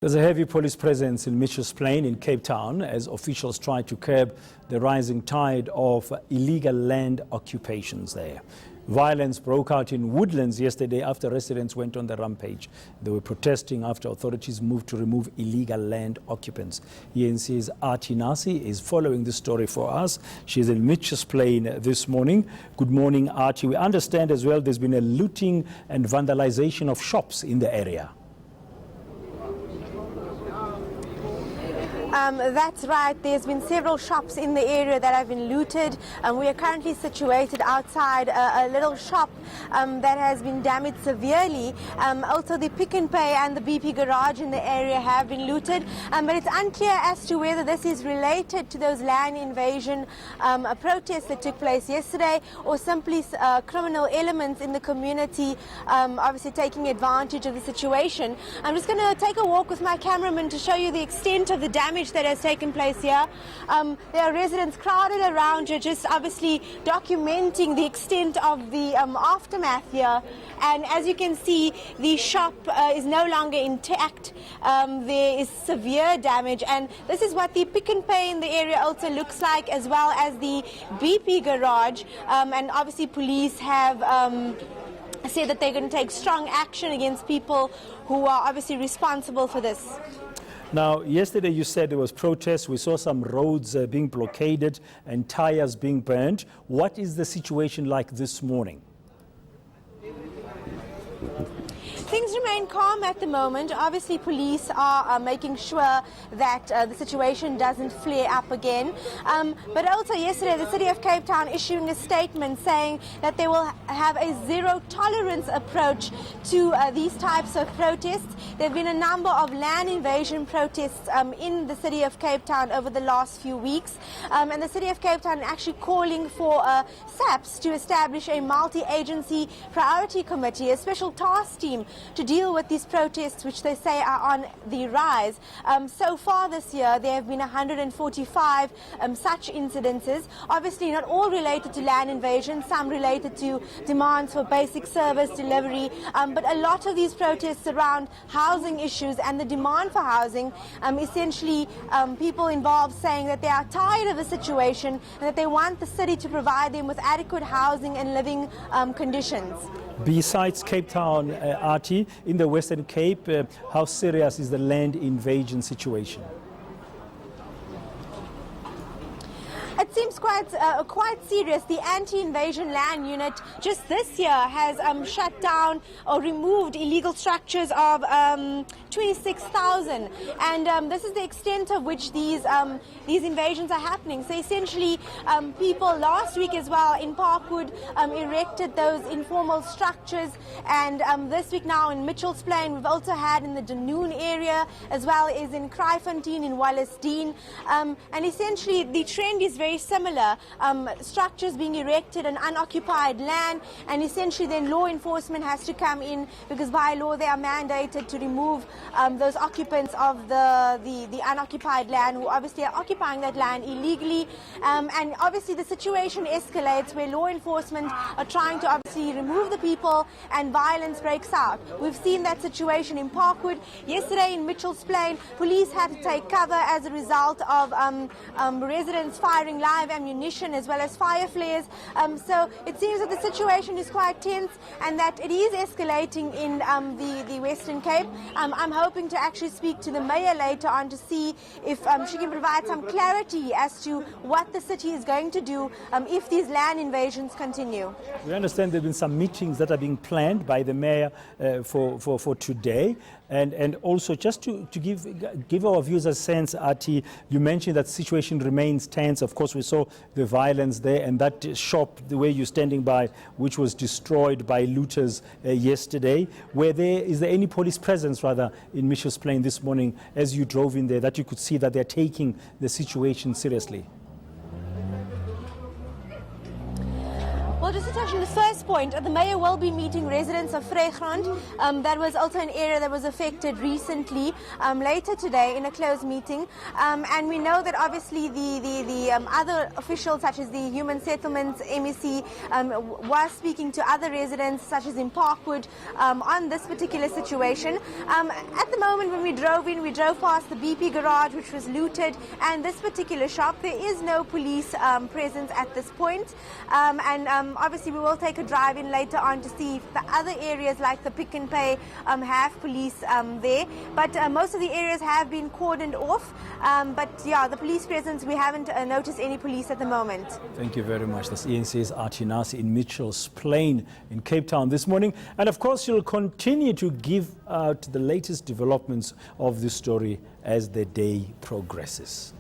There's a heavy police presence in Mitchell's Plain in Cape Town as officials try to curb the rising tide of illegal land occupations there. Violence broke out in Woodlands yesterday after residents went on the rampage. They were protesting after authorities moved to remove illegal land occupants. eNCA's Aarti Narsee is following this story for us. She's in Mitchell's Plain this morning. Good morning, Aarti. We understand as well there's been a looting and vandalization of shops in the area. That's right. There's been several shops in the area that have been looted. We are currently situated outside a little shop that has been damaged severely. Also, the Pick n Pay and the BP garage in the area have been looted. But it's unclear as to whether this is related to those land invasion protests that took place yesterday or simply criminal elements in the community obviously taking advantage of the situation. I'm just going to take a walk with my cameraman to show you the extent of the damage that has taken place here. There are residents crowded around here, just obviously documenting the extent of the aftermath here. And as you can see, the shop is no longer intact. There is severe damage, and this is what the Pick n Pay in the area also looks like, as well as the BP garage. And obviously police have said that they're going to take strong action against people who are obviously responsible for this. Now, yesterday you said there was protests. We saw some roads being blockaded and tires being burned. What is the situation like this morning? Things remain calm at the moment. Obviously, police are making sure that the situation doesn't flare up again. But also yesterday, the City of Cape Town issuing a statement saying that they will have a zero-tolerance approach to these types of protests. There have been a number of land invasion protests in the City of Cape Town over the last few weeks. And the City of Cape Town actually calling for SAPS to establish a multi-agency priority committee, a special task team to deal with these protests, which they say are on the rise. So far this year, there have been 145 such incidences. Obviously, not all related to land invasion, some related to demands for basic service delivery. But a lot of these protests around housing issues and the demand for housing, essentially people involved saying that they are tired of the situation and that they want the city to provide them with adequate housing and living conditions. Besides Cape Town, Aarti, in the Western Cape, how serious is the land invasion situation? It seems quite serious. The anti-invasion land unit just this year has shut down or removed illegal structures of 26,000, and this is the extent of which these invasions are happening. So essentially, people last week as well in Parkwood erected those informal structures, and this week now in Mitchell's Plain, we've also had in the Dunoon area as well as in Kraaifontein, in Wallace Dean, and essentially the trend is very similar. Structures being erected on unoccupied land, and essentially then law enforcement has to come in because by law they are mandated to remove those occupants of the unoccupied land who obviously are occupying that land illegally. And obviously the situation escalates where law enforcement are trying to obviously remove the people and violence breaks out. We've seen that situation in Parkwood. Yesterday in Mitchell's Plain, police had to take cover as a result of residents firing live ammunition as well as fire flares. So it seems that the situation is quite tense and that it is escalating in the Western Cape. I'm hoping to actually speak to the mayor later on to see if she can provide some clarity as to what the city is going to do if these land invasions continue. We understand there have been some meetings that are being planned by the mayor for today. And also, just to give our viewers a sense, Aarti, you mentioned that the situation remains tense. Of course, we saw the violence there and that shop, the way you're standing by, which was destroyed by looters yesterday. Is there any police presence, rather, in Mitchell's Plain this morning as you drove in there, that you could see that they're taking the situation seriously? Well, just to touch on the first point, the mayor will be meeting residents of Vrygrond. That was also an area that was affected recently, later today in a closed meeting. And we know that obviously the other officials, such as the Human Settlements MEC, was speaking to other residents, such as in Parkwood, on this particular situation. At the moment when we drove in, we drove past the BP garage, which was looted, and this particular shop. There is no police presence at this point. Obviously we will take a drive in later on to see if the other areas like the Pick and Pay have police there. But most of the areas have been cordoned off. But yeah, the police presence, we haven't noticed any police at the moment. Thank you very much. That's eNCA's Aarti Narsee in Mitchell's Plain in Cape Town this morning. And of course, she'll continue to give out the latest developments of this story as the day progresses.